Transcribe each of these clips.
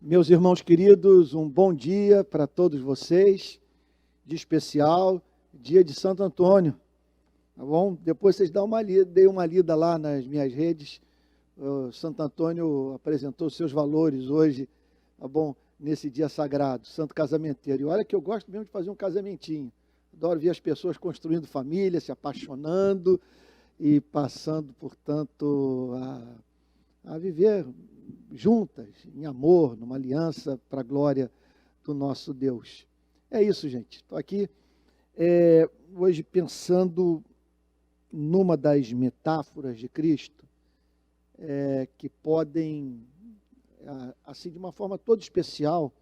Meus irmãos queridos, um bom dia para todos vocês, de especial, dia de Santo Antônio, tá bom? Depois vocês deem uma lida lá nas minhas redes. O Santo Antônio apresentou seus valores hoje, tá bom? Nesse dia sagrado, Santo Casamenteiro. E olha que eu gosto mesmo de fazer um casamentinho. Adoro ver as pessoas construindo família, se apaixonando e passando, portanto, a viver juntas, em amor, numa aliança para a glória do nosso Deus. É isso, gente. Estou aqui hoje pensando numa das metáforas de Cristo que podem, assim, de uma forma toda especial,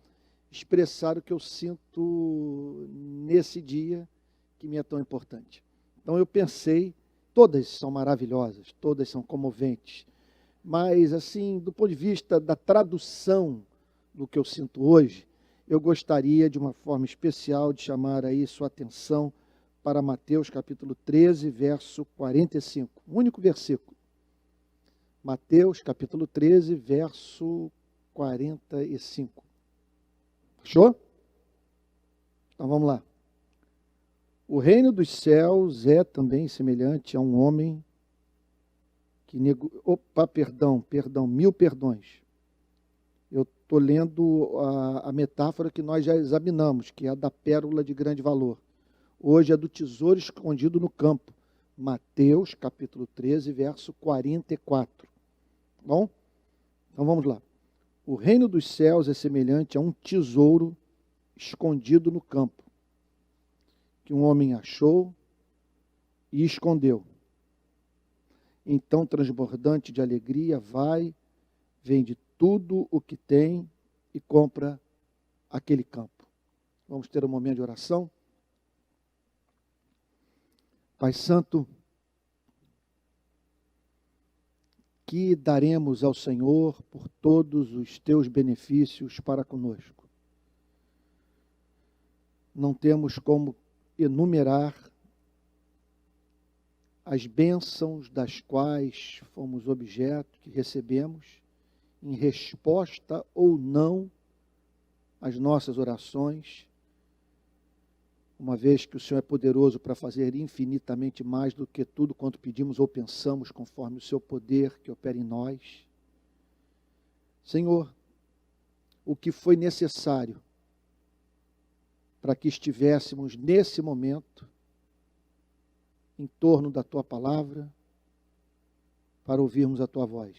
expressar o que eu sinto nesse dia que me é tão importante. Então eu pensei, todas são maravilhosas, todas são comoventes, mas, assim, do ponto de vista da tradução do que eu sinto hoje, eu gostaria, de uma forma especial, de chamar aí sua atenção para Mateus capítulo 13, verso 45. Um único versículo. Mateus capítulo 13, verso 45. Achou? Então vamos lá. O reino dos céus é também semelhante a um homem que mil perdões. Eu estou lendo a metáfora que nós já examinamos, que é a da pérola de grande valor. Hoje é do tesouro escondido no campo. Mateus, capítulo 13, verso 44. Bom? Então vamos lá. O reino dos céus é semelhante a um tesouro escondido no campo, que um homem achou e escondeu. Então, transbordante de alegria, vai, vende tudo o que tem e compra aquele campo. Vamos ter um momento de oração. Pai Santo, que daremos ao Senhor por todos os teus benefícios para conosco. Não temos como enumerar as bênçãos das quais fomos objeto, que recebemos, em resposta ou não às nossas orações, uma vez que o Senhor é poderoso para fazer infinitamente mais do que tudo quanto pedimos ou pensamos, conforme o seu poder que opera em nós. Senhor, o que foi necessário para que estivéssemos nesse momento em torno da tua palavra, para ouvirmos a tua voz.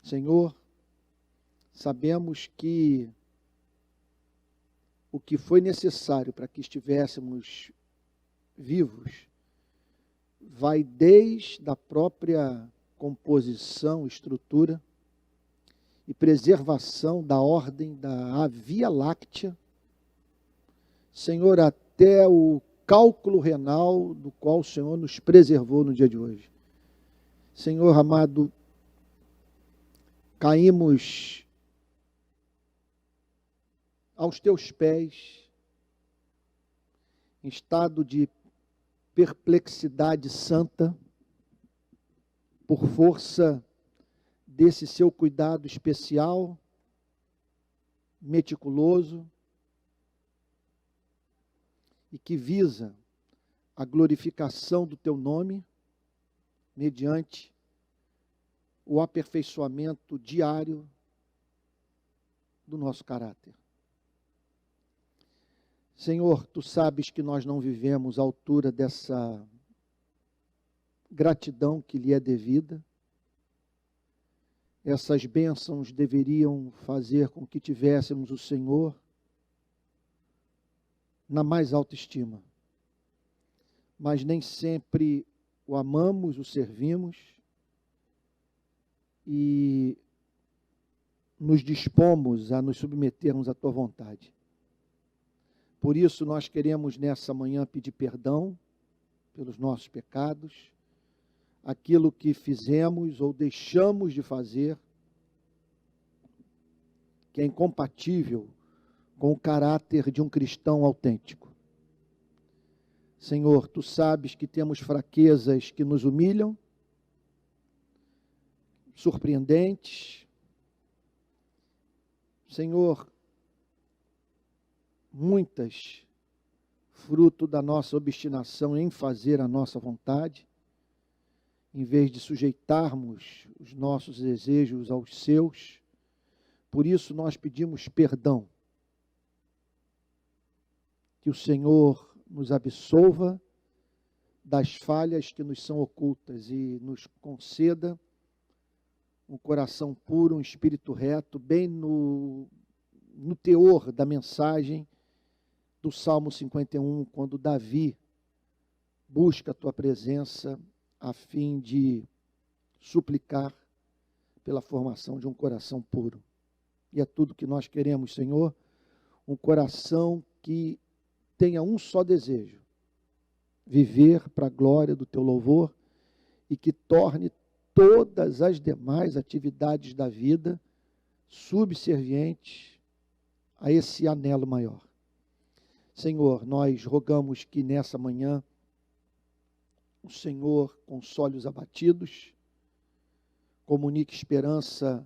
Senhor, sabemos que o que foi necessário para que estivéssemos vivos vai desde a própria composição, estrutura e preservação da ordem da Via Láctea, Senhor, até o cálculo renal do qual o Senhor nos preservou no dia de hoje. Senhor amado, caímos aos teus pés, em estado de perplexidade santa, por força desse seu cuidado especial, meticuloso, e que visa a glorificação do teu nome, mediante o aperfeiçoamento diário do nosso caráter. Senhor, tu sabes que nós não vivemos à altura dessa gratidão que lhe é devida. Essas bênçãos deveriam fazer com que tivéssemos o Senhor na mais alta estima. Mas nem sempre o amamos, o servimos e nos dispomos a nos submetermos à tua vontade. Por isso nós queremos nessa manhã pedir perdão pelos nossos pecados, aquilo que fizemos ou deixamos de fazer, que é incompatível com o caráter de um cristão autêntico. Senhor, tu sabes que temos fraquezas que nos humilham, surpreendentes, Senhor, muitas fruto da nossa obstinação em fazer a nossa vontade, em vez de sujeitarmos os nossos desejos aos seus. Por isso nós pedimos perdão. Que o Senhor nos absolva das falhas que nos são ocultas e nos conceda um coração puro, um espírito reto, bem no teor da mensagem do Salmo 51, quando Davi busca a tua presença a fim de suplicar pela formação de um coração puro. E é tudo que nós queremos, Senhor, um coração que tenha um só desejo: viver para a glória do teu louvor e que torne todas as demais atividades da vida subservientes a esse anelo maior. Senhor, nós rogamos que nessa manhã o Senhor console os abatidos, comunique esperança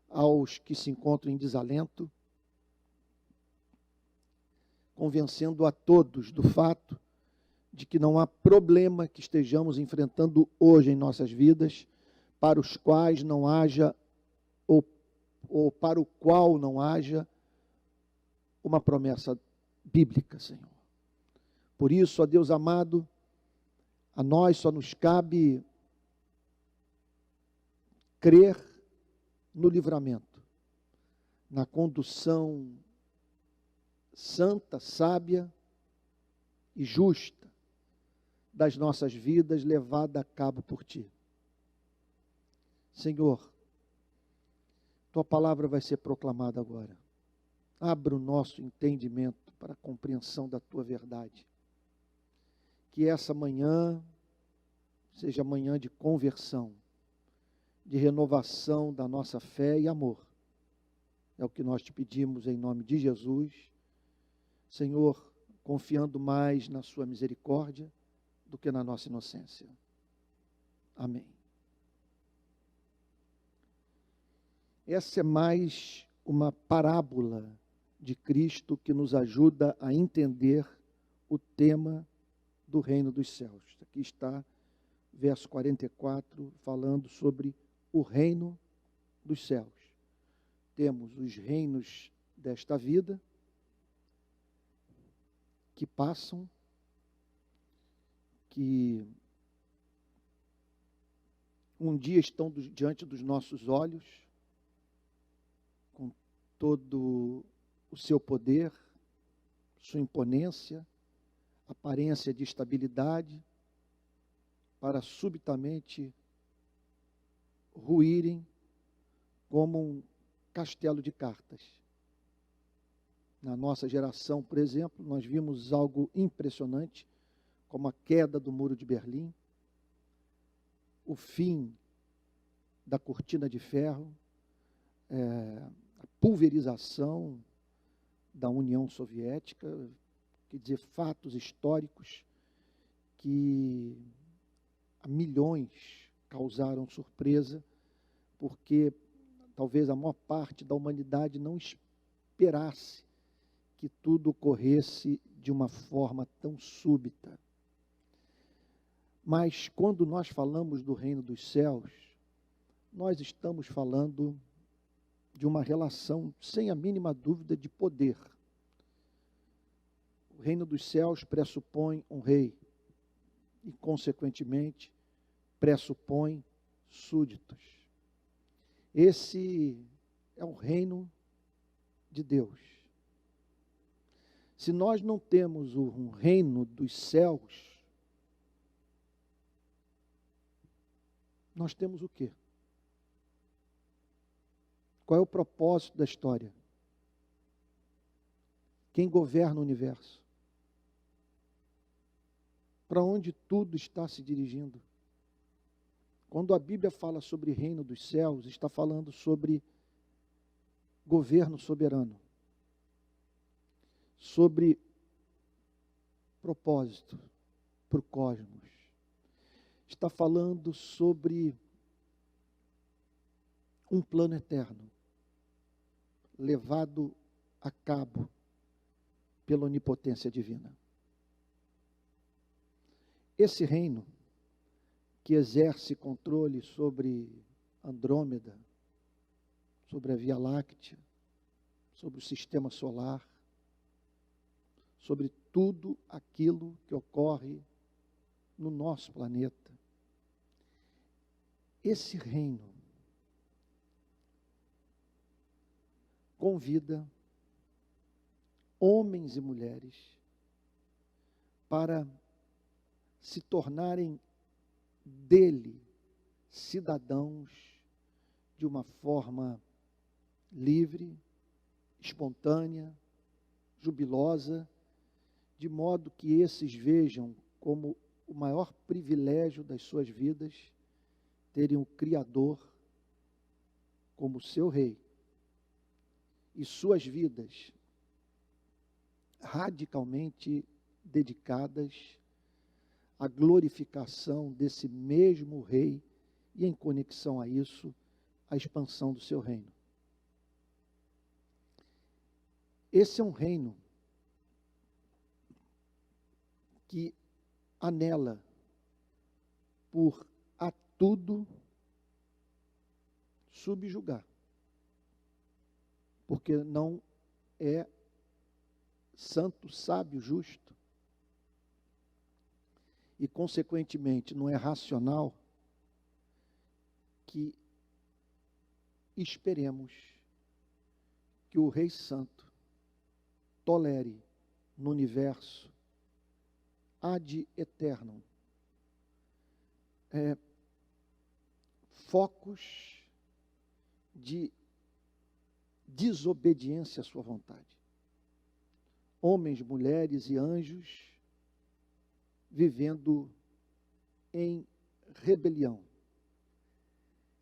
aos que se encontram em desalento, convencendo a todos do fato de que não há problema que estejamos enfrentando hoje em nossas vidas para os quais não haja ou para o qual não haja uma promessa bíblica, Senhor. Por isso, ó Deus amado, a nós só nos cabe crer no livramento, na condução santa, sábia e justa das nossas vidas, levada a cabo por Ti. Senhor, Tua palavra vai ser proclamada agora. Abra o nosso entendimento para a compreensão da Tua verdade. Que essa manhã seja manhã de conversão, de renovação da nossa fé e amor. É o que nós te pedimos em nome de Jesus. Senhor, confiando mais na sua misericórdia do que na nossa inocência. Amém. Essa é mais uma parábola de Cristo que nos ajuda a entender o tema do reino dos céus. Aqui está, verso 44, falando sobre o reino dos céus. Temos os reinos desta vida que passam, que um dia estão diante dos nossos olhos, com todo o seu poder, sua imponência, aparência de estabilidade, para subitamente ruírem como um castelo de cartas. Na nossa geração, por exemplo, nós vimos algo impressionante, como a queda do Muro de Berlim, o fim da cortina de ferro, a pulverização da União Soviética, quer dizer, fatos históricos que a milhões causaram surpresa, porque talvez a maior parte da humanidade não esperasse que tudo ocorresse de uma forma tão súbita. Mas quando nós falamos do reino dos céus, nós estamos falando de uma relação, sem a mínima dúvida, de poder. O reino dos céus pressupõe um rei e, consequentemente, pressupõe súditos. Esse é o reino de Deus. Se nós não temos um reino dos céus, nós temos o quê? Qual é o propósito da história? Quem governa o universo? Para onde tudo está se dirigindo? Quando a Bíblia fala sobre reino dos céus, está falando sobre governo soberano, sobre propósito para o cosmos. Está falando sobre um plano eterno. levado a cabo pela onipotência divina. Esse reino que exerce controle sobre Andrômeda, sobre a Via Láctea, sobre o sistema solar, sobre tudo aquilo que ocorre no nosso planeta. Esse reino convida homens e mulheres para se tornarem dele cidadãos de uma forma livre, espontânea, jubilosa, de modo que esses vejam como o maior privilégio das suas vidas terem o Criador como seu rei e suas vidas radicalmente dedicadas à glorificação desse mesmo rei e, em conexão a isso, a expansão do seu reino. Esse é um reino que anela por a tudo subjugar, porque não é santo, sábio, justo, e consequentemente não é racional que esperemos que o Rei Santo tolere no universo ad eternum focos de desobediência à sua vontade. Homens, mulheres e anjos vivendo em rebelião,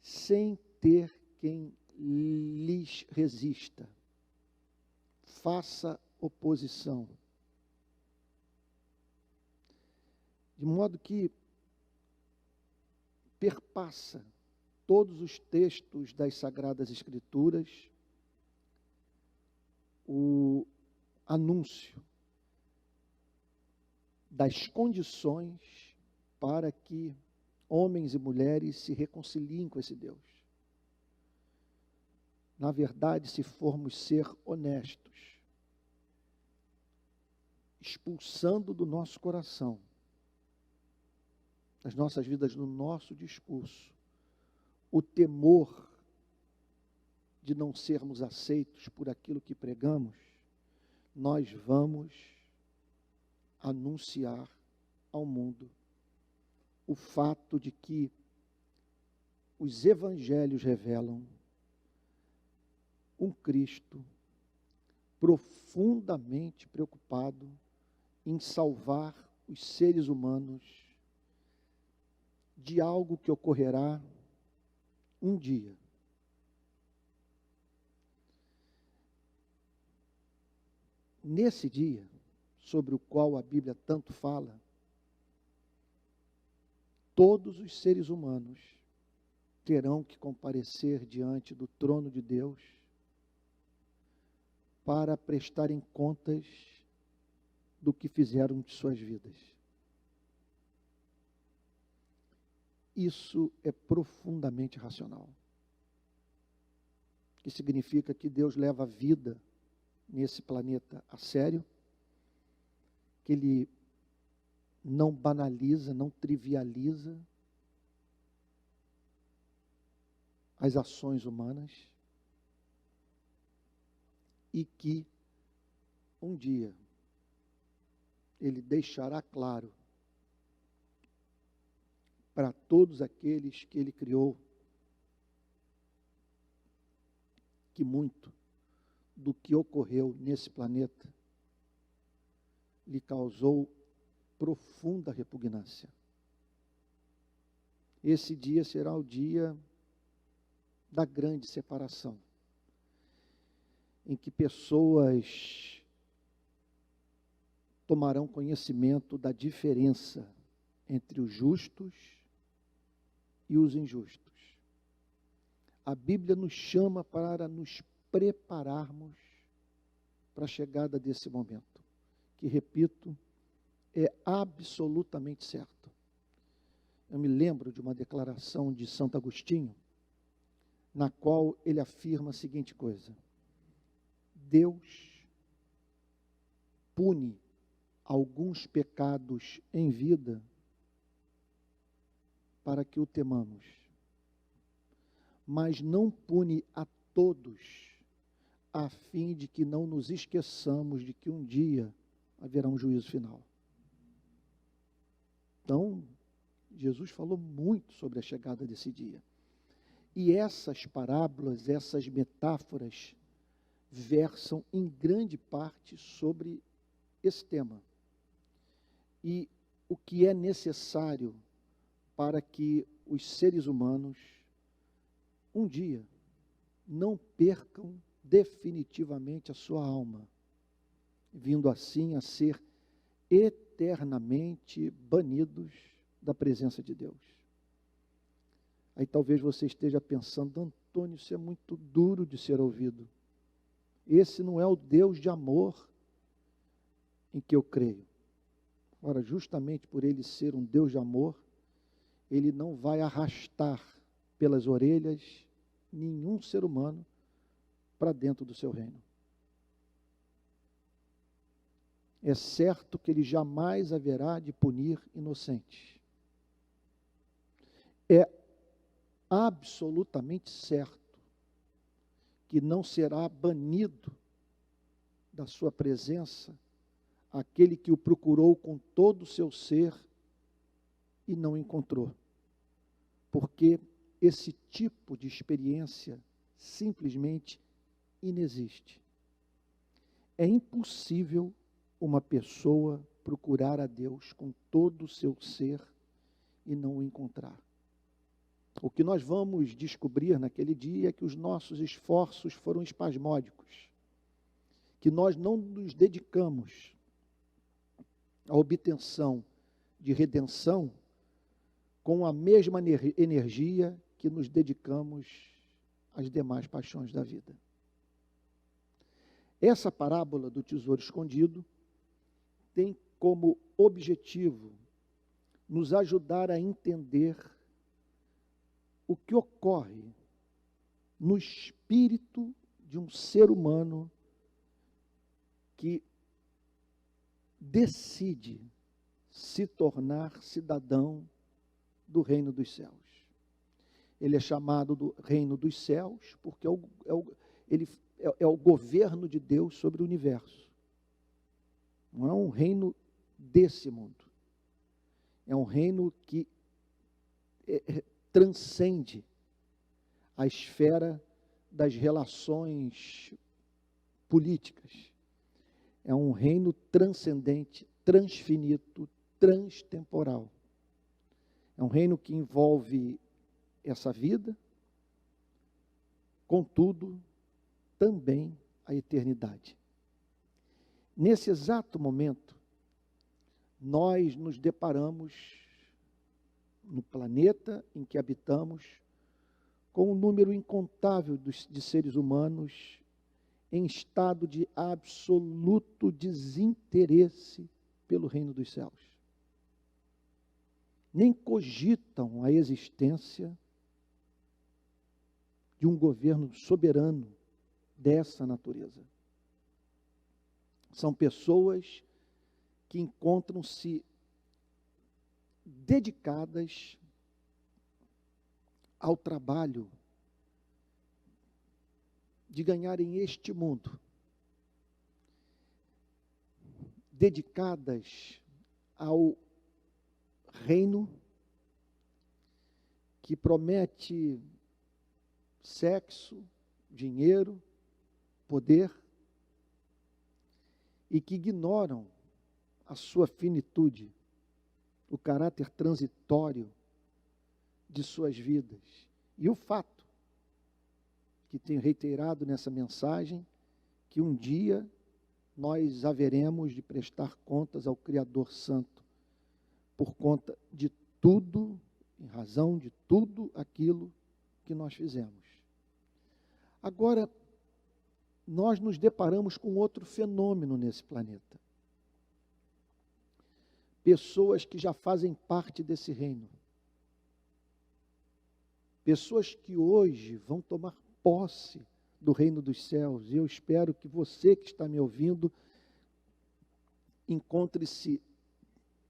sem ter quem lhes resista, faça oposição. De modo que perpassa todos os textos das Sagradas Escrituras o anúncio das condições para que homens e mulheres se reconciliem com esse Deus. Na verdade, se formos ser honestos, expulsando do nosso coração, das nossas vidas, no nosso discurso, o temor de não sermos aceitos por aquilo que pregamos, nós vamos anunciar ao mundo o fato de que os evangelhos revelam um Cristo profundamente preocupado em salvar os seres humanos de algo que ocorrerá um dia. Nesse dia, sobre o qual a Bíblia tanto fala, todos os seres humanos terão que comparecer diante do trono de Deus para prestarem contas do que fizeram de suas vidas. Isso é profundamente racional. Que significa que Deus leva a vida nesse planeta a sério, que Ele não banaliza, não trivializa as ações humanas e que um dia Ele deixará claro para todos aqueles que Ele criou que muito do que ocorreu nesse planeta lhe causou profunda repugnância. Esse dia será o dia da grande separação, em que pessoas tomarão conhecimento da diferença entre os justos e os injustos. A Bíblia nos chama para nos prepararmos para a chegada desse momento, que, repito, é absolutamente certo. Eu me lembro de uma declaração de Santo Agostinho, na qual ele afirma a seguinte coisa: Deus pune alguns pecados em vida para que o temamos, mas não pune a todos, a fim de que não nos esqueçamos de que um dia haverá um juízo final. Então, Jesus falou muito sobre a chegada desse dia. E essas parábolas, essas metáforas, versam em grande parte sobre esse tema. E o que é necessário para que os seres humanos, um dia, não percam definitivamente a sua alma, vindo assim a ser eternamente banidos da presença de Deus. Aí talvez você esteja pensando: Antônio, isso é muito duro de ser ouvido. Esse não é o Deus de amor em que eu creio. Ora, justamente por ele ser um Deus de amor, ele não vai arrastar pelas orelhas nenhum ser humano para dentro do seu reino. É certo que ele jamais haverá de punir inocentes. É absolutamente certo que não será banido da sua presença aquele que o procurou com todo o seu ser e não encontrou. Porque esse tipo de experiência simplesmente inexiste. É impossível uma pessoa procurar a Deus com todo o seu ser e não o encontrar. O que nós vamos descobrir naquele dia é que os nossos esforços foram espasmódicos, que nós não nos dedicamos à obtenção de redenção com a mesma energia que nos dedicamos às demais paixões da vida. Essa parábola do tesouro escondido tem como objetivo nos ajudar a entender o que ocorre no espírito de um ser humano que decide se tornar cidadão do reino dos céus. Ele é chamado do reino dos céus porque é o governo de Deus sobre o universo. Não é um reino desse mundo. É um reino que transcende a esfera das relações políticas. É um reino transcendente, transfinito, transtemporal. É um reino que envolve essa vida, contudo, também a eternidade. Nesse exato momento, nós nos deparamos no planeta em que habitamos com um número incontável de seres humanos em estado de absoluto desinteresse pelo reino dos céus. Nem cogitam a existência de um governo soberano dessa natureza. São pessoas que encontram-se dedicadas ao trabalho de ganharem este mundo, dedicadas ao reino que promete sexo, dinheiro, poder, e que ignoram a sua finitude, o caráter transitório de suas vidas. E o fato, que tenho reiterado nessa mensagem, que um dia nós haveremos de prestar contas ao Criador Santo, por conta de tudo, em razão de tudo aquilo que nós fizemos. Agora, nós nos deparamos com outro fenômeno nesse planeta. Pessoas que já fazem parte desse reino. Pessoas que hoje vão tomar posse do reino dos céus. E eu espero que você que está me ouvindo encontre-se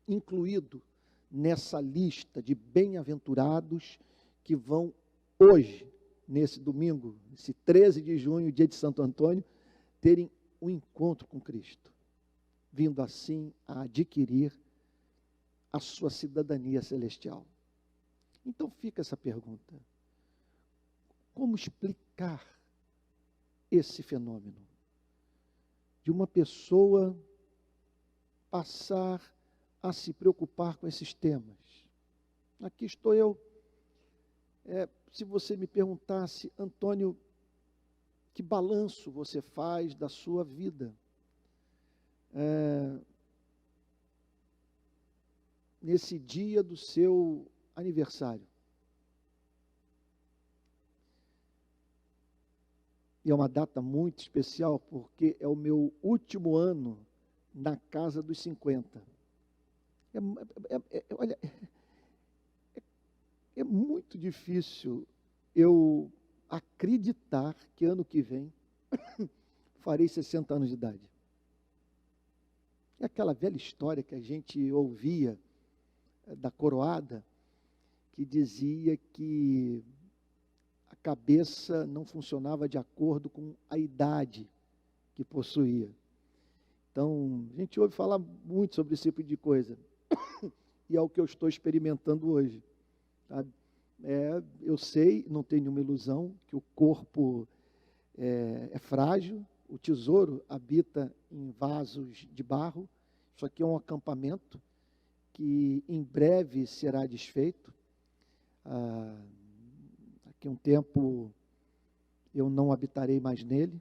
incluído nessa lista de bem-aventurados que vão hoje, nesse domingo, esse 13 de junho, dia de Santo Antônio, terem um encontro com Cristo, vindo assim a adquirir a sua cidadania celestial. Então fica essa pergunta: como explicar esse fenômeno de uma pessoa passar a se preocupar com esses temas? Aqui estou eu. Se você me perguntasse, Antônio, que balanço você faz da sua vida? Nesse dia do seu aniversário. E é uma data muito especial, porque é o meu último ano na casa dos 50. Olha, é muito difícil eu acreditar que ano que vem farei 60 anos de idade. É aquela velha história que a gente ouvia da coroada, que dizia que a cabeça não funcionava de acordo com a idade que possuía. Então, a gente ouve falar muito sobre esse tipo de coisa. E é o que eu estou experimentando hoje. Sabe? Eu sei, não tenho nenhuma ilusão, que o corpo é frágil, o tesouro habita em vasos de barro. Isso aqui é um acampamento que em breve será desfeito. Daqui a um tempo eu não habitarei mais nele.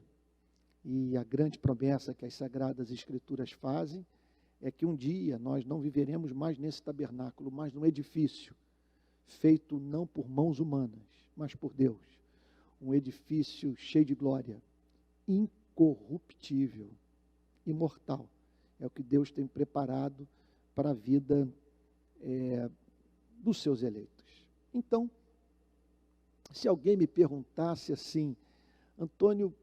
E a grande promessa que as Sagradas Escrituras fazem é que um dia nós não viveremos mais nesse tabernáculo, mas num edifício feito não por mãos humanas, mas por Deus. Um edifício cheio de glória, incorruptível, imortal. É o que Deus tem preparado para a vida dos seus eleitos. Então, se alguém me perguntasse assim, Antônio,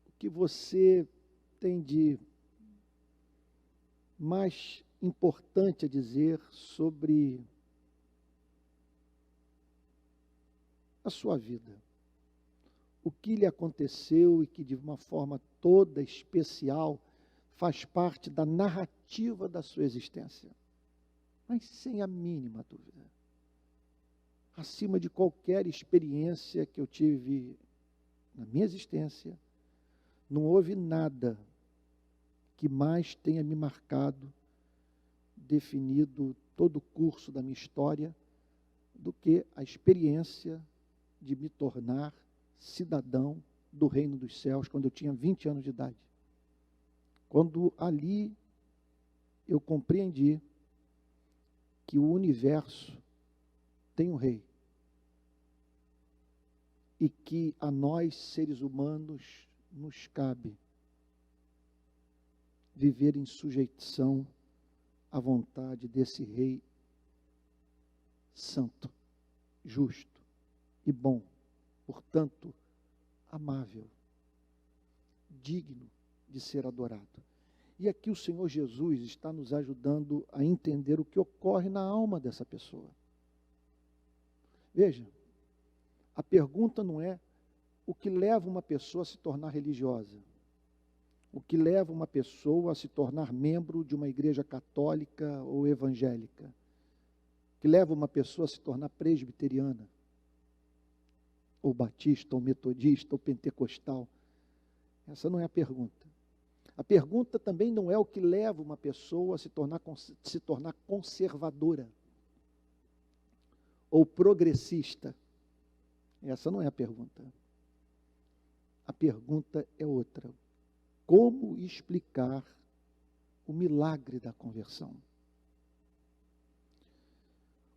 o que você tem de mais importante a dizer sobre a sua vida? O que lhe aconteceu e que de uma forma toda especial faz parte da narrativa da sua existência? Mas sem a mínima dúvida. Acima de qualquer experiência que eu tive na minha existência, não houve nada que mais tenha me marcado, definido todo o curso da minha história, do que a experiência de me tornar cidadão do reino dos céus, quando eu tinha 20 anos de idade. Quando ali eu compreendi que o universo tem um rei e que a nós, seres humanos, nos cabe viver em sujeição à vontade desse rei santo, justo e bom, portanto, amável, digno de ser adorado. E aqui o Senhor Jesus está nos ajudando a entender o que ocorre na alma dessa pessoa. Veja, a pergunta não é o que leva uma pessoa a se tornar religiosa, o que leva uma pessoa a se tornar membro de uma igreja católica ou evangélica, o que leva uma pessoa a se tornar presbiteriana, ou batista, ou metodista, ou pentecostal. Essa não é a pergunta. A pergunta também não é o que leva uma pessoa a se tornar conservadora ou progressista. Essa não é a pergunta. A pergunta é outra. Como explicar o milagre da conversão?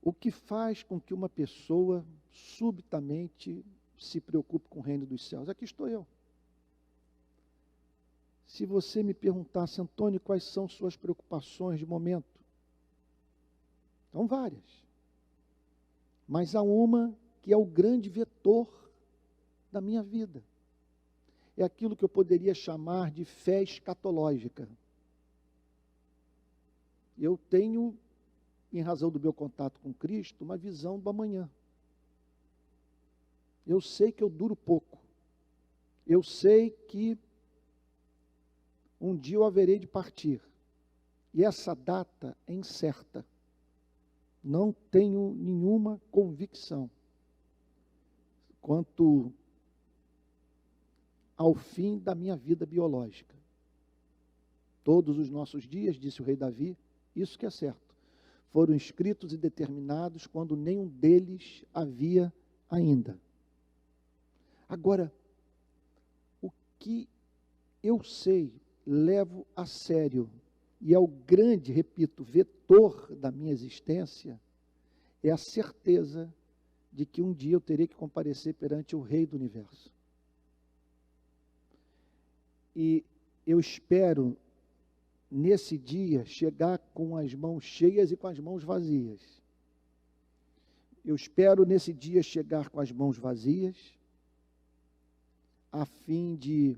O que faz com que uma pessoa subitamente se preocupe com o reino dos céus? Aqui estou eu. Se você me perguntasse, Antônio, quais são suas preocupações de momento? São várias. Mas há uma que é o grande vetor da minha vida. É aquilo que eu poderia chamar de fé escatológica. Eu tenho, em razão do meu contato com Cristo, uma visão do amanhã. Eu sei que eu duro pouco. Eu sei que um dia eu haverei de partir. E essa data é incerta. Não tenho nenhuma convicção quanto ao fim da minha vida biológica. Todos os nossos dias, disse o rei Davi, isso que é certo, foram escritos e determinados quando nenhum deles havia ainda. Agora, o que eu sei, levo a sério, e é o grande, repito, vetor da minha existência, é a certeza de que um dia eu terei que comparecer perante o Rei do Universo. E eu espero, nesse dia, chegar com as mãos cheias e com as mãos vazias. Eu espero, nesse dia, chegar com as mãos vazias, a fim de,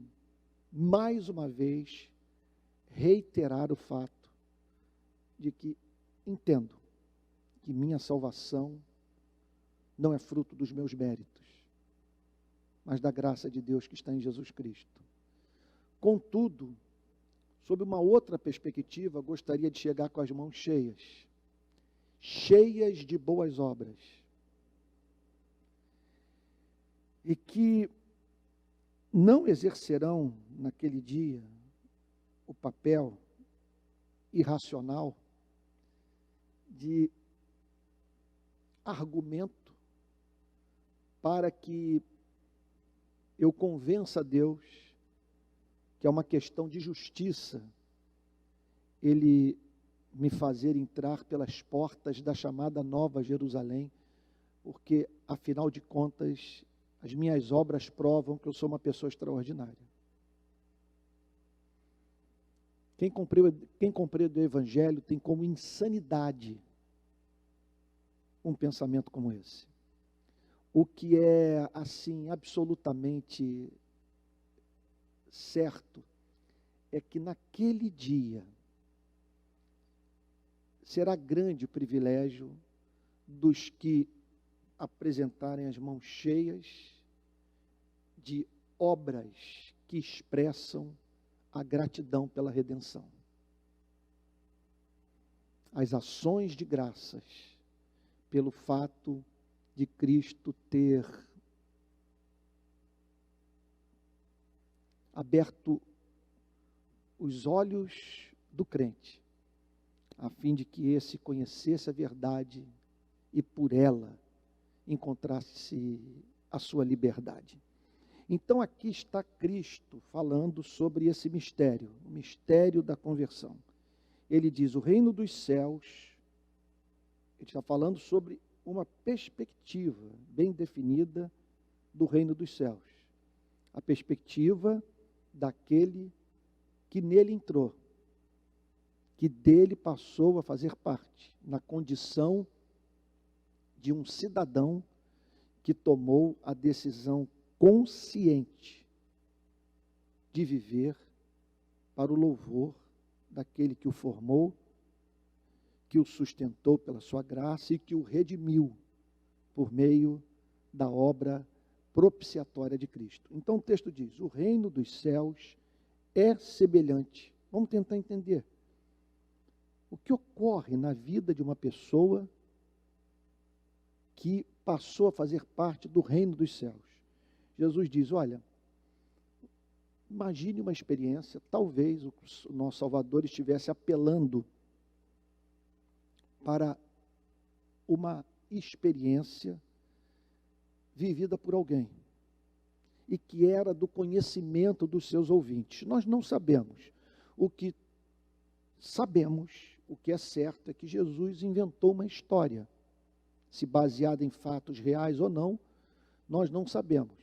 mais uma vez, reiterar o fato de que entendo que minha salvação não é fruto dos meus méritos, mas da graça de Deus que está em Jesus Cristo. Contudo, sob uma outra perspectiva, gostaria de chegar com as mãos cheias, cheias de boas obras, e que não exercerão naquele dia o papel irracional de argumento para que eu convença a Deus que é uma questão de justiça Ele me fazer entrar pelas portas da chamada Nova Jerusalém, porque, afinal de contas, as minhas obras provam que eu sou uma pessoa extraordinária. Quem compreende o Evangelho tem como insanidade um pensamento como esse. O que é, assim, absolutamente certo é que naquele dia será grande o privilégio dos que apresentarem as mãos cheias de obras que expressam a gratidão pela redenção. As ações de graças pelo fato de Cristo ter aberto os olhos do crente, a fim de que esse conhecesse a verdade e por ela encontrasse a sua liberdade. Então aqui está Cristo falando sobre esse mistério, o mistério da conversão. Ele diz, o reino dos céus, ele está falando sobre uma perspectiva bem definida do reino dos céus. A perspectiva daquele que nele entrou, que dele passou a fazer parte, na condição de um cidadão que tomou a decisão consciente de viver para o louvor daquele que o formou, que o sustentou pela sua graça e que o redimiu por meio da obra propiciatória de Cristo. Então o texto diz, o reino dos céus é semelhante. Vamos tentar entender. O que ocorre na vida de uma pessoa que passou a fazer parte do reino dos céus? Jesus diz, olha, imagine uma experiência, talvez o nosso Salvador estivesse apelando para uma experiência vivida por alguém e que era do conhecimento dos seus ouvintes. Nós não sabemos. O que sabemos, o que é certo, é que Jesus inventou uma história. Se baseada em fatos reais ou não, nós não sabemos.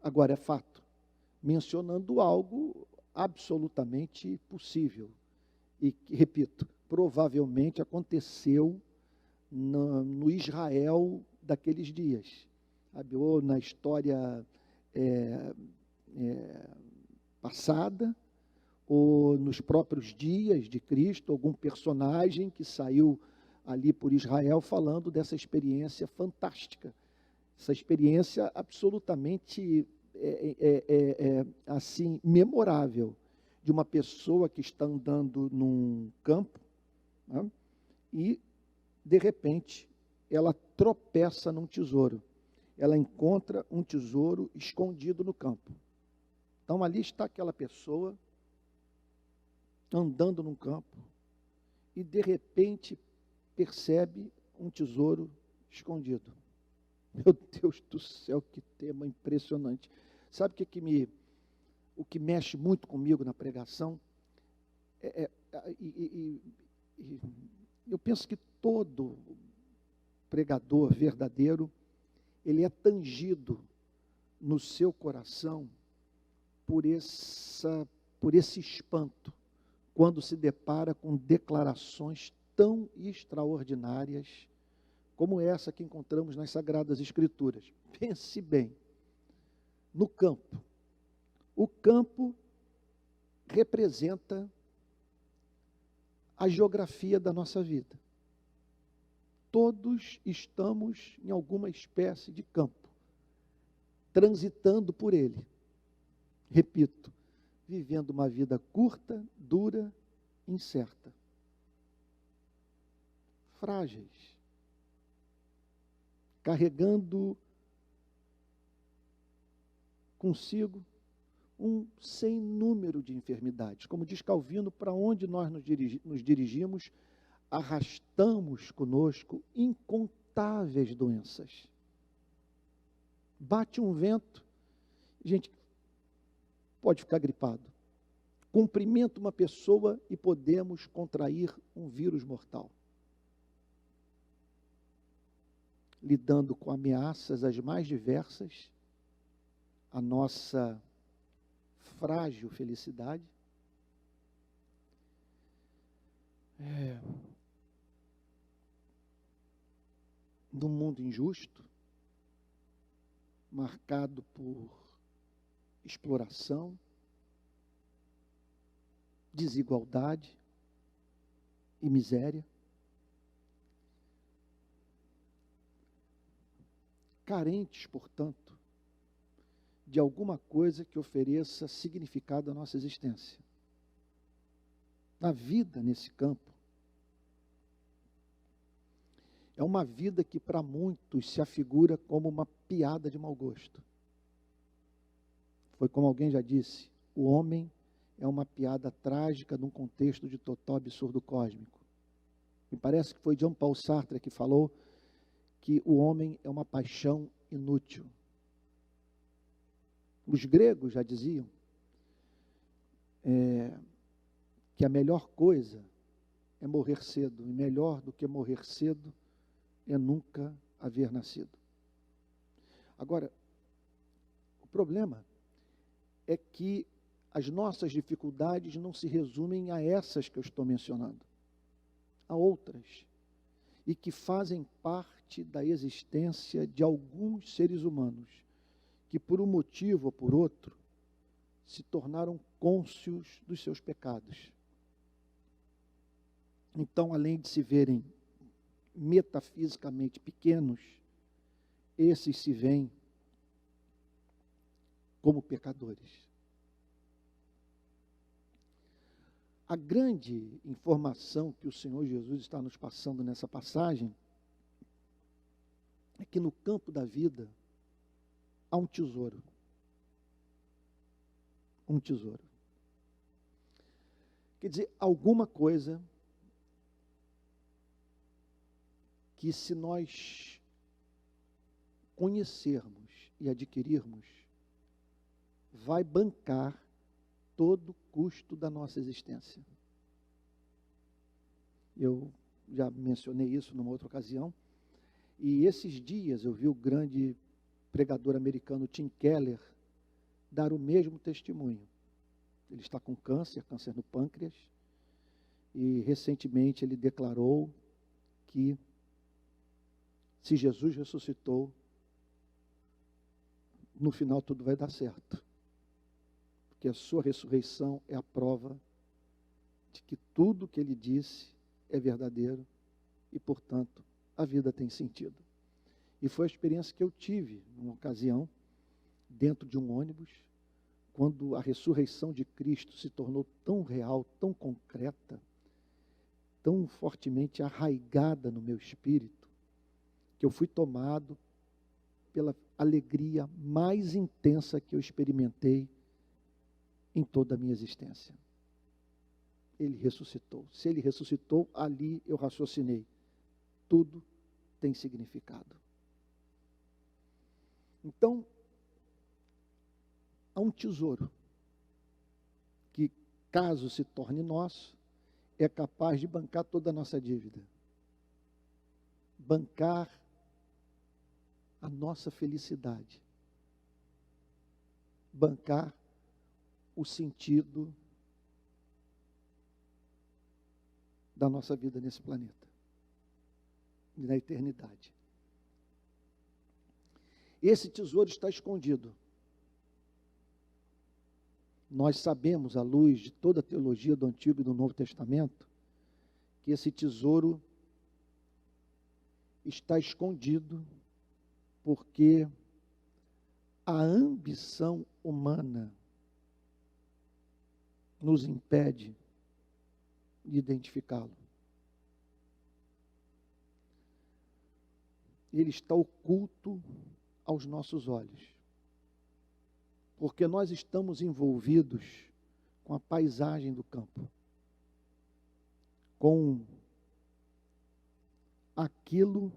Agora é fato, mencionando algo absolutamente possível. E, repito, provavelmente aconteceu no Israel daqueles dias, sabe? Ou na história passada, ou nos próprios dias de Cristo, algum personagem que saiu ali por Israel falando dessa experiência fantástica, essa experiência absolutamente assim memorável, de uma pessoa que está andando num campo, né, e de repente ela tropeça num tesouro, ela encontra um tesouro escondido no campo. Então ali está aquela pessoa andando num campo e de repente percebe um tesouro escondido. Meu Deus do céu, que tema impressionante. Sabe o que mexe muito comigo na pregação? Eu penso que todo pregador verdadeiro, ele é tangido no seu coração por esse espanto, quando se depara com declarações tão extraordinárias como essa que encontramos nas Sagradas Escrituras. Pense bem, no campo. O campo representa a geografia da nossa vida. Todos estamos em alguma espécie de campo, transitando por ele. Repito, vivendo uma vida curta, dura, incerta. Frágeis. Carregando consigo um sem número de enfermidades. Como diz Calvino, para onde nós nos dirigimos, arrastamos conosco incontáveis doenças. Bate um vento, gente pode ficar gripado. Cumprimenta uma pessoa e podemos contrair um vírus mortal. Lidando com ameaças as mais diversas, a nossa frágil felicidade, num mundo injusto, marcado por exploração, desigualdade e miséria, carentes, portanto, de alguma coisa que ofereça significado à nossa existência. A vida nesse campo é uma vida que para muitos se afigura como uma piada de mau gosto. Foi como alguém já disse, o homem é uma piada trágica num contexto de total absurdo cósmico. Me parece que foi Jean Paul Sartre que falou que o homem é uma paixão inútil. Os gregos já diziam que a melhor coisa é morrer cedo, e melhor do que morrer cedo é nunca haver nascido. Agora, o problema é que as nossas dificuldades não se resumem a essas que eu estou mencionando, há outras, e que fazem parte da existência de alguns seres humanos, que por um motivo ou por outro, se tornaram cônscios dos seus pecados. Então, além de se verem metafisicamente pequenos, esses se veem como pecadores. A grande informação que o Senhor Jesus está nos passando nessa passagem é que no campo da vida há um tesouro. Um tesouro. Quer dizer, alguma coisa que, se nós conhecermos e adquirirmos, vai bancar todo o custo da nossa existência. Eu já mencionei isso numa outra ocasião, e esses dias eu vi o grande pregador americano Tim Keller dar o mesmo testemunho. Ele está com câncer no pâncreas, e recentemente ele declarou que se Jesus ressuscitou, no final tudo vai dar certo. Porque a sua ressurreição é a prova de que tudo que ele disse é verdadeiro e, portanto, a vida tem sentido. E foi a experiência que eu tive, numa ocasião, dentro de um ônibus, quando a ressurreição de Cristo se tornou tão real, tão concreta, tão fortemente arraigada no meu espírito, que eu fui tomado pela alegria mais intensa que eu experimentei em toda a minha existência. Ele ressuscitou. Se ele ressuscitou, ali eu raciocinei. Tudo tem significado. Então, há um tesouro que, caso se torne nosso, é capaz de bancar toda a nossa dívida. Bancar a nossa felicidade. Bancar o sentido da nossa vida nesse planeta e na eternidade. Esse tesouro está escondido. Nós sabemos, à luz de toda a teologia do Antigo e do Novo Testamento, que esse tesouro está escondido porque a ambição humana nos impede de identificá-lo. Ele está oculto aos nossos olhos, porque nós estamos envolvidos com a paisagem do campo, com aquilo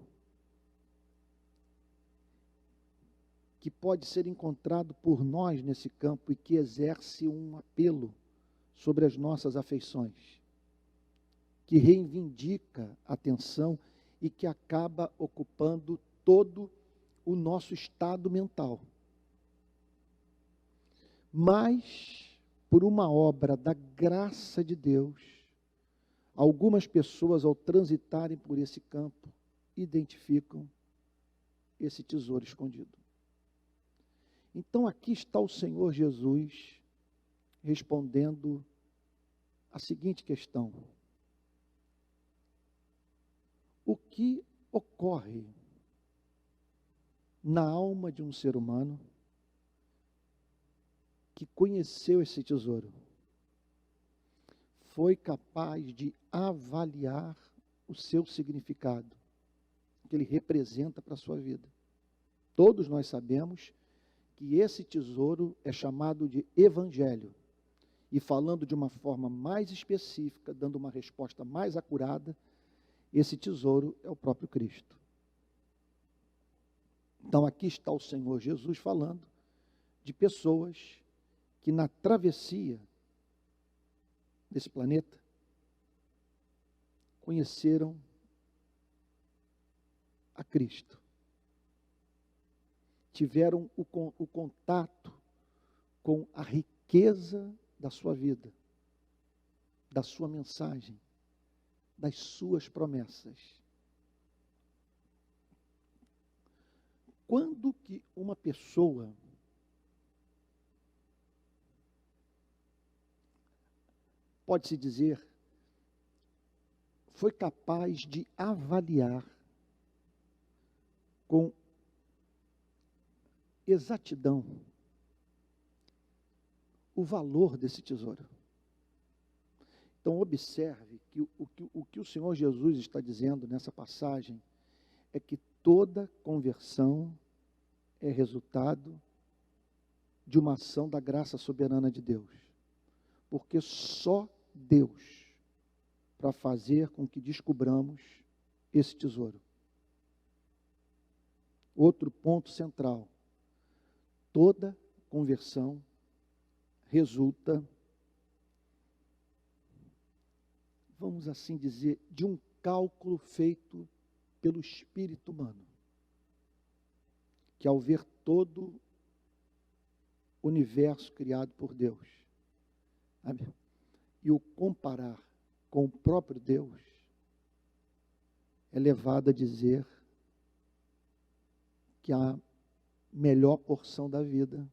que pode ser encontrado por nós nesse campo e que exerce um apelo sobre as nossas afeições, que reivindica a atenção e que acaba ocupando todo o nosso estado mental. Mas, por uma obra da graça de Deus, algumas pessoas, ao transitarem por esse campo, identificam esse tesouro escondido. Então, aqui está o Senhor Jesus respondendo a seguinte questão: o que ocorre na alma de um ser humano que conheceu esse tesouro, foi capaz de avaliar o seu significado, que ele representa para a sua vida? Todos nós sabemos que esse tesouro é chamado de evangelho. E falando de uma forma mais específica, dando uma resposta mais acurada, esse tesouro é o próprio Cristo. Então aqui está o Senhor Jesus falando de pessoas que na travessia desse planeta conheceram a Cristo. Tiveram o contato com a riqueza da sua vida, da sua mensagem, das suas promessas. Quando que uma pessoa pode-se dizer foi capaz de avaliar com exatidão o valor desse tesouro? Então, observe que o que o Senhor Jesus está dizendo nessa passagem é que toda conversão é resultado de uma ação da graça soberana de Deus. Porque só Deus para fazer com que descubramos esse tesouro. Outro ponto central: toda conversão resulta, vamos assim dizer, de um cálculo feito pelo espírito humano, que ao ver todo o universo criado por Deus, sabe? E o comparar com o próprio Deus é levado a dizer que a melhor porção da vida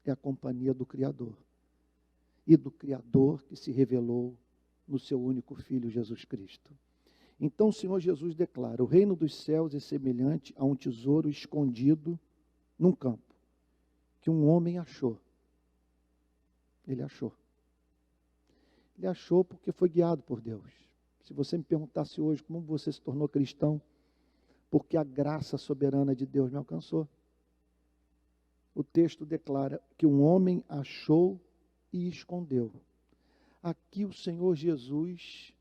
é a companhia do Criador. E do Criador que se revelou no seu único Filho, Jesus Cristo. Então o Senhor Jesus declara: o reino dos céus é semelhante a um tesouro escondido num campo, que um homem achou. Ele achou. Ele achou porque foi guiado por Deus. Se você me perguntasse hoje como você se tornou cristão, porque a graça soberana de Deus me alcançou. O texto declara que um homem achou e escondeu. Aqui o Senhor Jesus,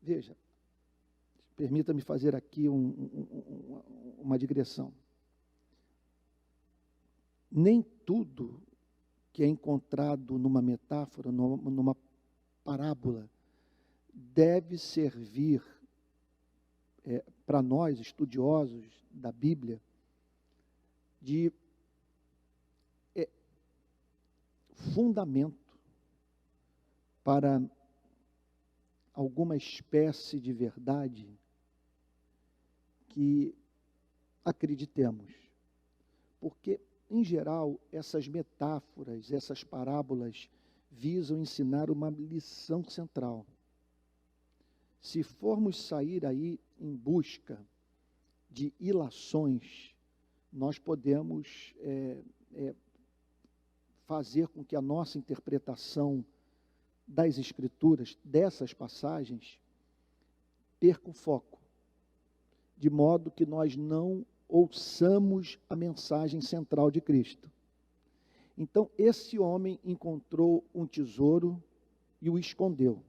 veja, permita-me fazer aqui uma digressão. Nem tudo que é encontrado numa metáfora, numa parábola, deve servir para nós, estudiosos da Bíblia, de fundamento para alguma espécie de verdade que acreditemos. Porque, em geral, essas metáforas, essas parábolas visam ensinar uma lição central. Se formos sair aí em busca de ilações, nós podemos fazer com que a nossa interpretação das Escrituras, dessas passagens, perca o foco, de modo que nós não ouçamos a mensagem central de Cristo. Então, esse homem encontrou um tesouro e o escondeu.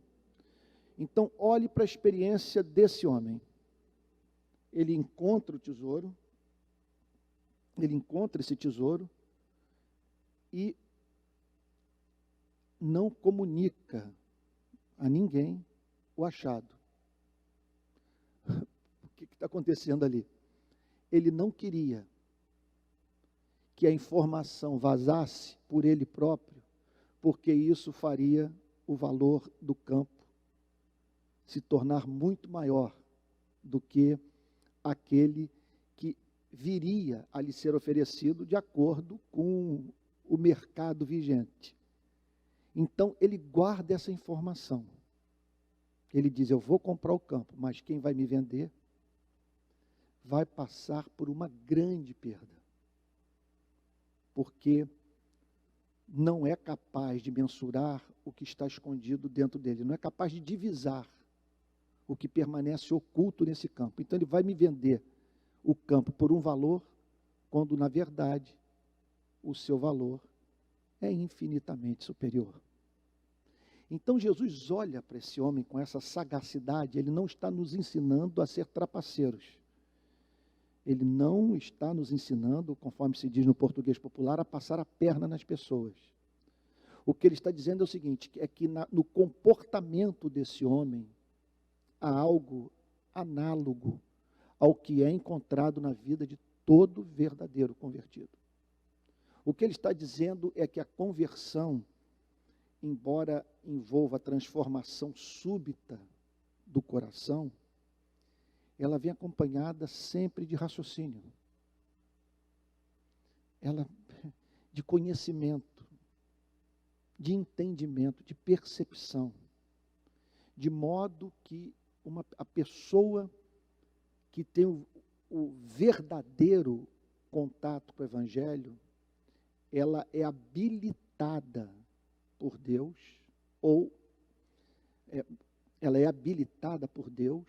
Então, olhe para a experiência desse homem. Ele encontra o tesouro, ele encontra esse tesouro e não comunica a ninguém o achado. O que está acontecendo ali? Ele não queria que a informação vazasse por ele próprio, porque isso faria o valor do campo se tornar muito maior do que aquele que viria a lhe ser oferecido de acordo com o mercado vigente. Então, ele guarda essa informação. Ele diz: eu vou comprar o campo, mas quem vai me vender vai passar por uma grande perda. Porque não é capaz de mensurar o que está escondido dentro dele. Não é capaz de divisar o que permanece oculto nesse campo. Então, ele vai me vender o campo por um valor, quando, na verdade, o seu valor é infinitamente superior. Então Jesus olha para esse homem com essa sagacidade. Ele não está nos ensinando a ser trapaceiros. Ele não está nos ensinando, conforme se diz no português popular, a passar a perna nas pessoas. O que ele está dizendo é o seguinte, é que no comportamento desse homem há algo análogo ao que é encontrado na vida de todo verdadeiro convertido. O que ele está dizendo é que a conversão, embora envolva a transformação súbita do coração, ela vem acompanhada sempre de raciocínio, de conhecimento, de entendimento, de percepção, de modo que a pessoa que tem o verdadeiro contato com o Evangelho, ela é habilitada por Deus, ou ela é habilitada por Deus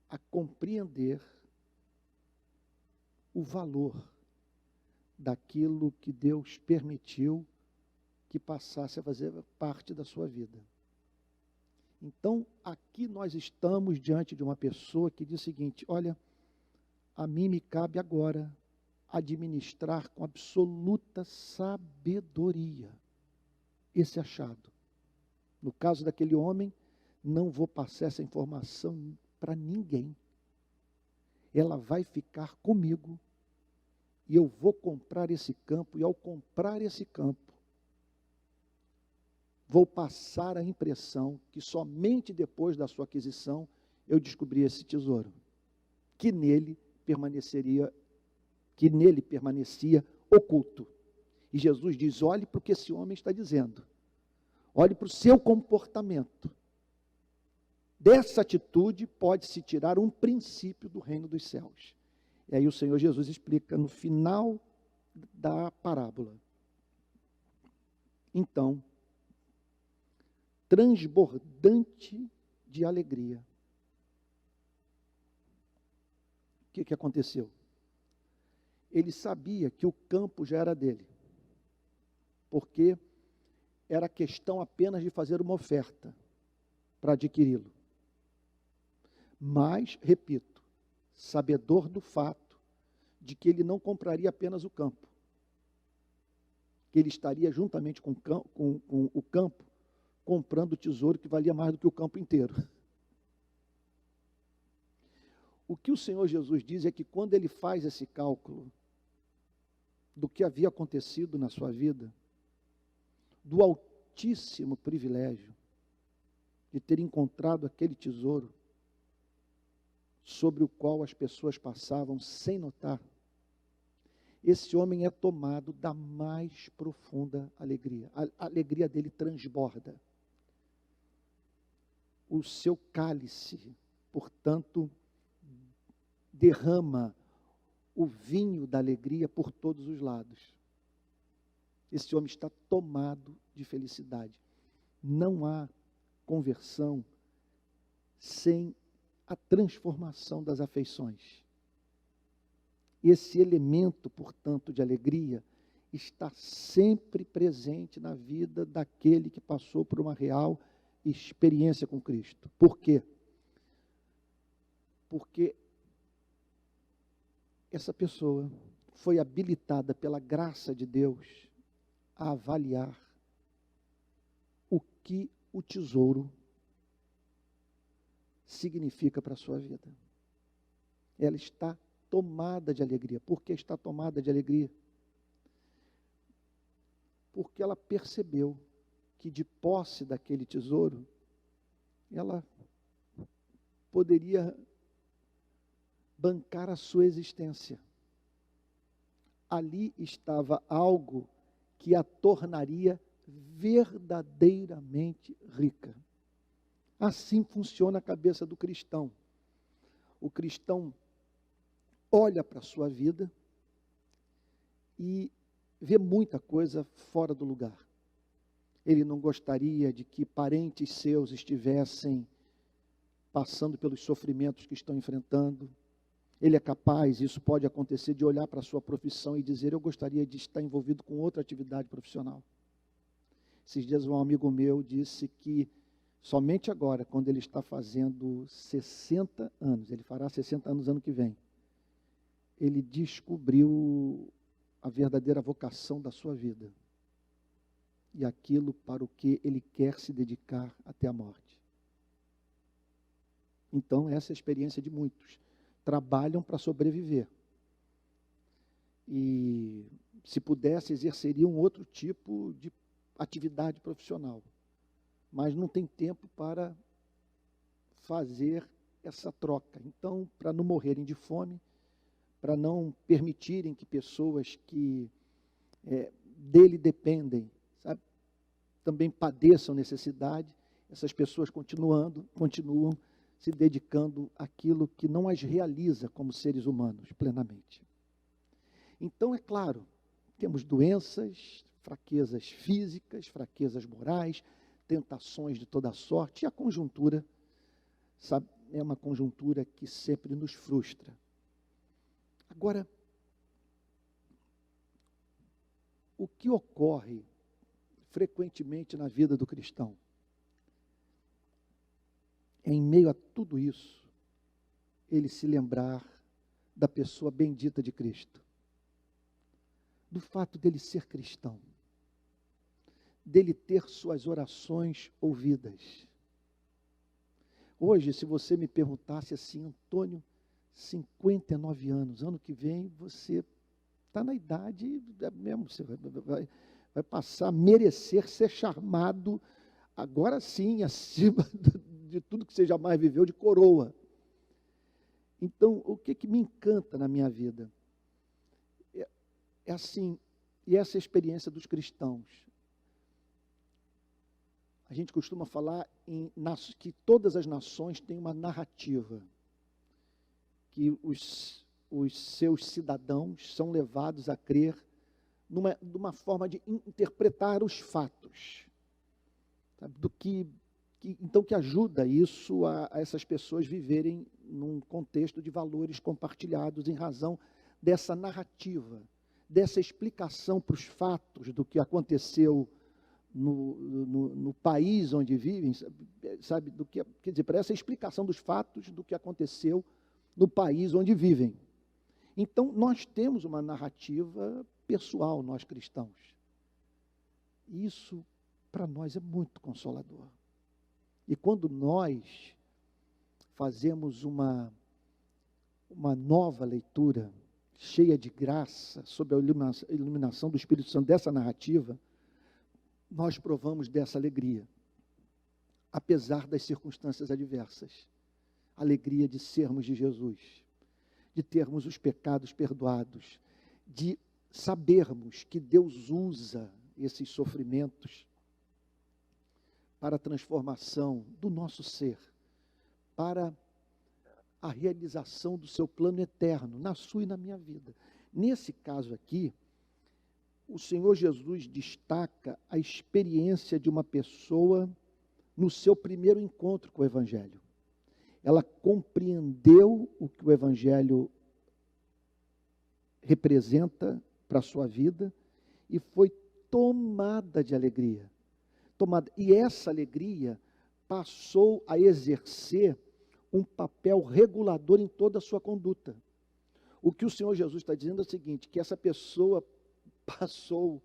a compreender o valor daquilo que Deus permitiu que passasse a fazer parte da sua vida. Então, aqui nós estamos diante de uma pessoa que diz o seguinte: olha, a mim me cabe agora administrar com absoluta sabedoria esse achado. No caso daquele homem, não vou passar essa informação para ninguém. Ela vai ficar comigo e eu vou comprar esse campo, e ao comprar esse campo, vou passar a impressão que somente depois da sua aquisição eu descobri esse tesouro, que nele permanecia oculto. E Jesus diz: olhe para o que esse homem está dizendo, olhe para o seu comportamento. Dessa atitude pode-se tirar um princípio do reino dos céus. E aí o Senhor Jesus explica no final da parábola. Então, transbordante de alegria, o que aconteceu? Ele sabia que o campo já era dele, porque era questão apenas de fazer uma oferta para adquiri-lo. Mas, repito, sabedor do fato de que ele não compraria apenas o campo, que ele estaria juntamente com o campo, comprando o tesouro que valia mais do que o campo inteiro. O que o Senhor Jesus diz é que quando ele faz esse cálculo do que havia acontecido na sua vida, do altíssimo privilégio de ter encontrado aquele tesouro sobre o qual as pessoas passavam sem notar, esse homem é tomado da mais profunda alegria. A alegria dele transborda. O seu cálice, portanto, derrama o vinho da alegria por todos os lados. Esse homem está tomado de felicidade. Não há conversão sem a transformação das afeições. Esse elemento, portanto, de alegria está sempre presente na vida daquele que passou por uma real experiência com Cristo. Por quê? Porque essa pessoa foi habilitada pela graça de Deus a avaliar o que o tesouro significa para a sua vida. Ela está tomada de alegria. Por que está tomada de alegria? Porque ela percebeu que de posse daquele tesouro, ela poderia bancar a sua existência. Ali estava algo que a tornaria verdadeiramente rica. Assim funciona a cabeça do cristão. O cristão olha para a sua vida e vê muita coisa fora do lugar. Ele não gostaria de que parentes seus estivessem passando pelos sofrimentos que estão enfrentando. Ele é capaz, isso pode acontecer, de olhar para a sua profissão e dizer: eu gostaria de estar envolvido com outra atividade profissional. Esses dias um amigo meu disse que somente agora, quando ele está fazendo 60 anos, ele fará 60 anos ano que vem, ele descobriu a verdadeira vocação da sua vida e aquilo para o que ele quer se dedicar até a morte. Então, essa é a experiência de muitos. Trabalham para sobreviver. E, se pudesse, exerceria um outro tipo de atividade profissional. Mas não tem tempo para fazer essa troca. Então, para não morrerem de fome, para não permitirem que pessoas que dele dependem, sabe, também padeçam necessidade, essas pessoas continuam se dedicando àquilo que não as realiza como seres humanos plenamente. Então, é claro, temos doenças, fraquezas físicas, fraquezas morais, tentações de toda sorte, e a conjuntura, sabe, é uma conjuntura que sempre nos frustra. Agora, o que ocorre frequentemente na vida do cristão? Em meio a tudo isso, ele se lembrar da pessoa bendita de Cristo, do fato dele ser cristão, dele ter suas orações ouvidas. Hoje, se você me perguntasse assim: Antônio, 59 anos, ano que vem você está na idade mesmo, você vai passar a merecer ser chamado agora sim, acima de tudo que você jamais viveu, de coroa. Então, o que me encanta na minha vida? É assim, e essa é a experiência dos cristãos. A gente costuma falar que todas as nações têm uma narrativa, que os seus cidadãos são levados a crer numa forma de interpretar os fatos, sabe? Então, que ajuda isso a essas pessoas viverem num contexto de valores compartilhados em razão dessa narrativa, dessa explicação para os fatos do que aconteceu no país onde vivem, sabe, quer dizer, para essa explicação dos fatos do que aconteceu no país onde vivem. Então, nós temos uma narrativa pessoal, nós cristãos. Isso, para nós, é muito consolador. E quando nós fazemos uma nova leitura, cheia de graça, sob a iluminação do Espírito Santo dessa narrativa, nós provamos dessa alegria, apesar das circunstâncias adversas. Alegria de sermos de Jesus, de termos os pecados perdoados, de sabermos que Deus usa esses sofrimentos para a transformação do nosso ser, para a realização do seu plano eterno, na sua e na minha vida. Nesse caso aqui, o Senhor Jesus destaca a experiência de uma pessoa no seu primeiro encontro com o Evangelho. Ela compreendeu o que o Evangelho representa para a sua vida e foi tomada de alegria. E essa alegria passou a exercer um papel regulador em toda a sua conduta. O que o Senhor Jesus está dizendo é o seguinte, que essa pessoa passou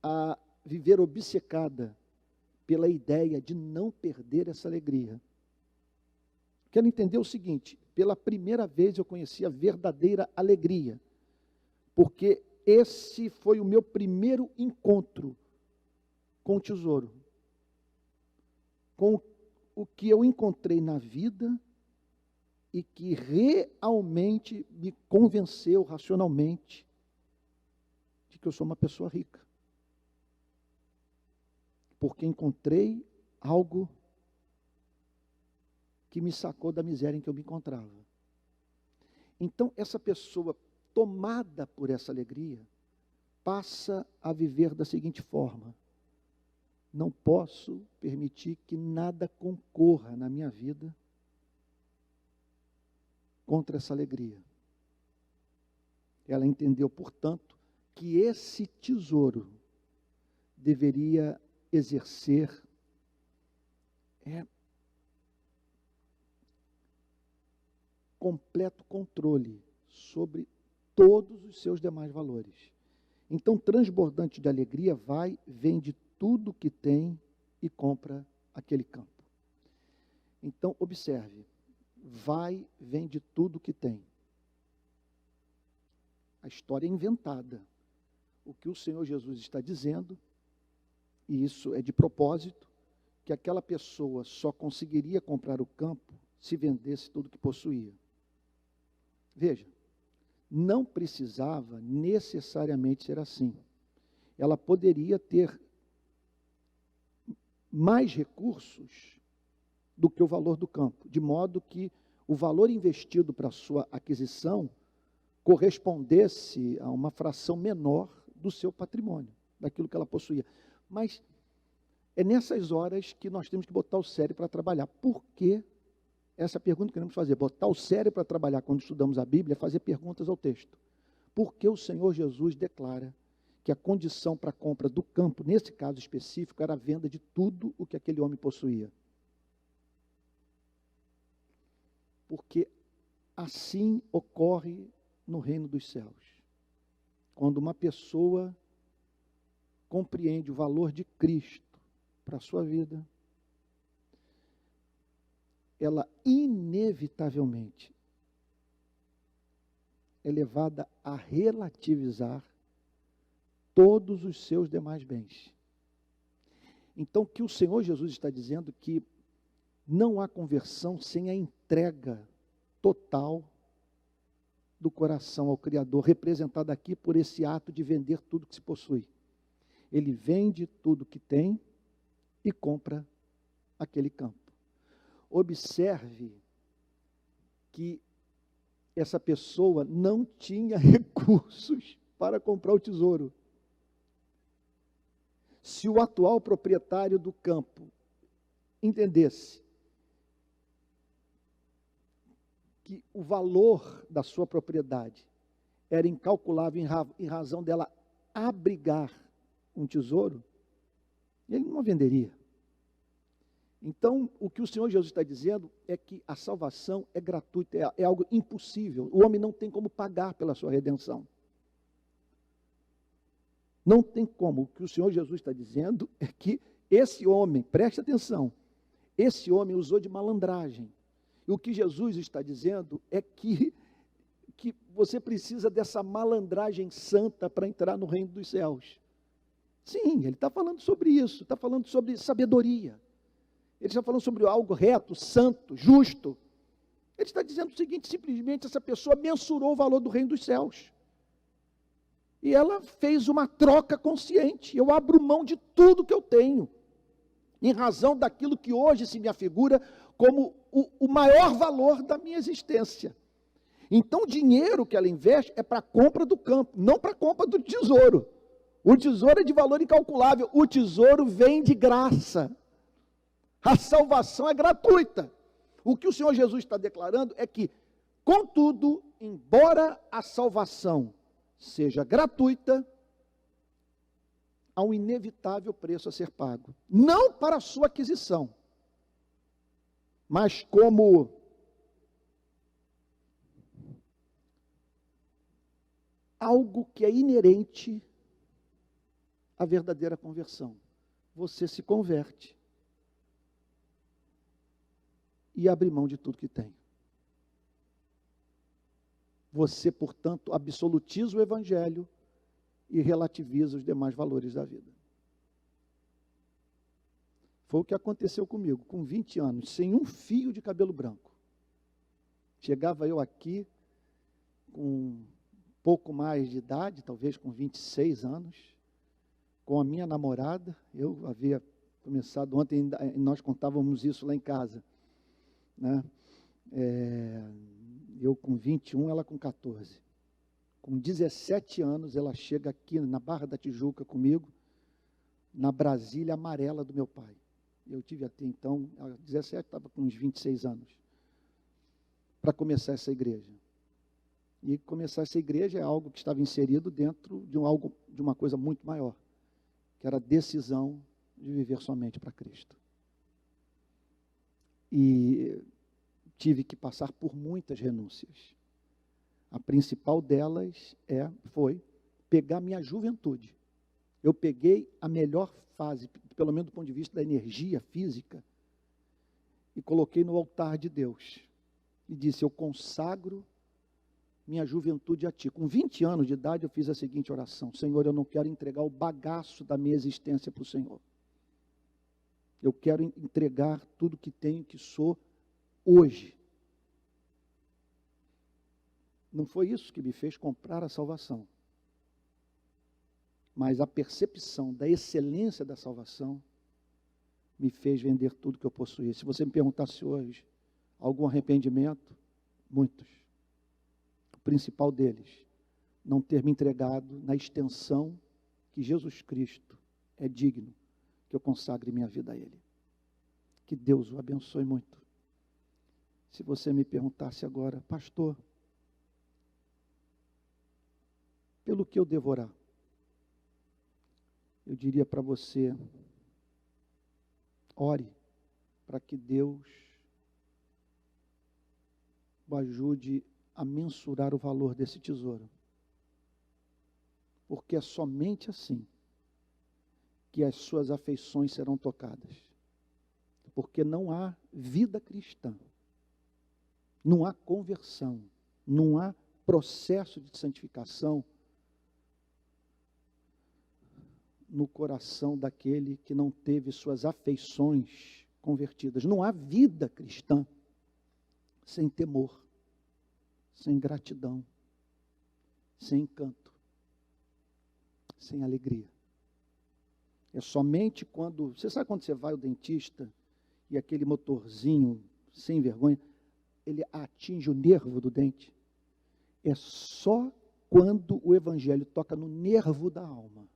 a viver obcecada pela ideia de não perder essa alegria. Quero entender o seguinte, pela primeira vez eu conheci a verdadeira alegria, porque esse foi o meu primeiro encontro com o tesouro, com o que eu encontrei na vida e que realmente me convenceu racionalmente de que eu sou uma pessoa rica. Porque encontrei algo que me sacou da miséria em que eu me encontrava. Então, essa pessoa tomada por essa alegria passa a viver da seguinte forma: não posso permitir que nada concorra na minha vida contra essa alegria. Ela entendeu, portanto, que esse tesouro deveria exercer completo controle sobre todos os seus demais valores. Então, transbordante de alegria, vende tudo que tem e compra aquele campo. Então, observe, vende tudo que tem. A história é inventada. O que o Senhor Jesus está dizendo, e isso é de propósito, que aquela pessoa só conseguiria comprar o campo se vendesse tudo que possuía. Veja, não precisava necessariamente ser assim. Ela poderia ter mais recursos do que o valor do campo, de modo que o valor investido para a sua aquisição correspondesse a uma fração menor do seu patrimônio, daquilo que ela possuía. Mas é nessas horas que nós temos que botar o cérebro para trabalhar. Por que? Essa pergunta que queremos fazer. Botar o cérebro para trabalhar quando estudamos a Bíblia é fazer perguntas ao texto. Por que o Senhor Jesus declara que a condição para a compra do campo, nesse caso específico, era a venda de tudo o que aquele homem possuía? Porque assim ocorre no reino dos céus. Quando uma pessoa compreende o valor de Cristo para a sua vida, ela inevitavelmente é levada a relativizar todos os seus demais bens. Então, que o Senhor Jesus está dizendo que não há conversão sem a entrega total do coração ao Criador, representado aqui por esse ato de vender tudo que se possui. Ele vende tudo que tem e compra aquele campo. Observe que essa pessoa não tinha recursos para comprar o tesouro. Se o atual proprietário do campo entendesse que o valor da sua propriedade era incalculável em razão dela abrigar um tesouro, ele não a venderia. Então, o que o Senhor Jesus está dizendo é que a salvação é gratuita, é algo impossível. O homem não tem como pagar pela sua redenção. Não tem como. O que o Senhor Jesus está dizendo é que esse homem, preste atenção, esse homem usou de malandragem. E o que Jesus está dizendo é que você precisa dessa malandragem santa para entrar no reino dos céus. Sim, ele está falando sobre isso, está falando sobre sabedoria. Ele está falando sobre algo reto, santo, justo. Ele está dizendo o seguinte: simplesmente essa pessoa mensurou o valor do reino dos céus. E ela fez uma troca consciente. Eu abro mão de tudo que eu tenho, em razão daquilo que hoje se me afigura como o maior valor da minha existência. Então o dinheiro que ela investe é para a compra do campo, não para a compra do tesouro. O tesouro é de valor incalculável, o tesouro vem de graça. A salvação é gratuita. O que o Senhor Jesus está declarando é que, contudo, embora a salvação seja gratuita, há um inevitável preço a ser pago. Não para a sua aquisição, mas como algo que é inerente à verdadeira conversão. Você se converte e abre mão de tudo que tem. Você, portanto, absolutiza o Evangelho e relativiza os demais valores da vida. Foi o que aconteceu comigo, com 20 anos, sem um fio de cabelo branco. Chegava eu aqui com pouco mais de idade, talvez com 26 anos, com a minha namorada. Eu havia começado ontem, nós contávamos isso lá em casa, né? Eu com 21, ela com 14. Com 17 anos, ela chega aqui na Barra da Tijuca comigo, na Brasília amarela do meu pai. Eu tive até então, aos 17, estava com uns 26 anos, para começar essa igreja. E começar essa igreja é algo que estava inserido dentro de uma coisa muito maior, que era a decisão de viver somente para Cristo. E tive que passar por muitas renúncias. A principal delas foi pegar minha juventude. Eu peguei a melhor fase, pelo menos do ponto de vista da energia física, e coloquei no altar de Deus. E disse: eu consagro minha juventude a Ti. Com 20 anos de idade eu fiz a seguinte oração: Senhor, eu não quero entregar o bagaço da minha existência para o Senhor. Eu quero entregar tudo que tenho, que sou, hoje. Não foi isso que me fez comprar a salvação, mas a percepção da excelência da salvação me fez vender tudo que eu possuía. Se você me perguntasse hoje, algum arrependimento? Muitos. O principal deles, não ter me entregado na extensão que Jesus Cristo é digno que eu consagre minha vida a Ele. Que Deus o abençoe muito. Se você me perguntasse agora: pastor, pelo que eu devo orar? Eu diria para você: ore para que Deus o ajude a mensurar o valor desse tesouro. Porque é somente assim que as suas afeições serão tocadas. Porque não há vida cristã, não há conversão, não há processo de santificação, no coração daquele que não teve suas afeições convertidas. Não há vida cristã sem temor, sem gratidão, sem encanto, sem alegria. É somente quando... Você sabe quando você vai ao dentista e aquele motorzinho, sem vergonha, ele atinge o nervo do dente? É só quando o evangelho toca no nervo da alma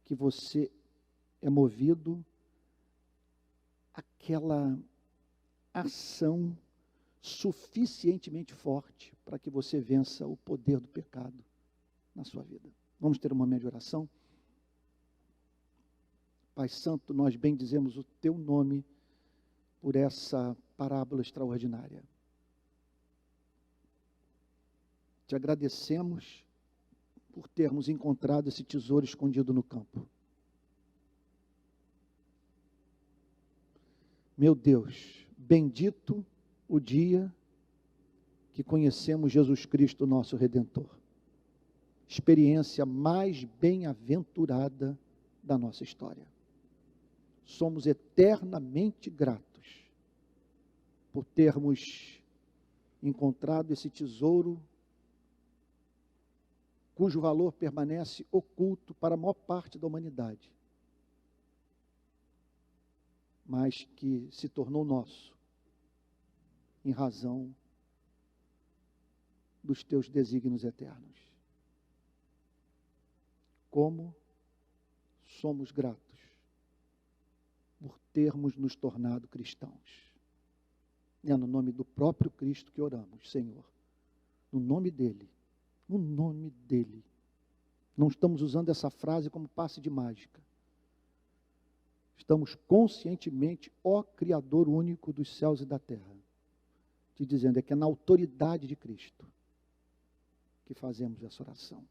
que você é movido àquela ação suficientemente forte para que você vença o poder do pecado na sua vida. Vamos ter uma momento de oração? Pai Santo, nós bendizemos o Teu nome por essa parábola extraordinária. Te agradecemos por termos encontrado esse tesouro escondido no campo. Meu Deus, bendito o dia que conhecemos Jesus Cristo, nosso Redentor. Experiência mais bem-aventurada da nossa história. Somos eternamente gratos por termos encontrado esse tesouro cujo valor permanece oculto para a maior parte da humanidade, mas que se tornou nosso em razão dos teus desígnios eternos. Como somos gratos por termos nos tornado cristãos. É no nome do próprio Cristo que oramos, Senhor. No nome dele. No nome dele. Não estamos usando essa frase como passe de mágica. Estamos conscientemente, ó Criador único dos céus e da terra, te dizendo, é que é na autoridade de Cristo que fazemos essa oração.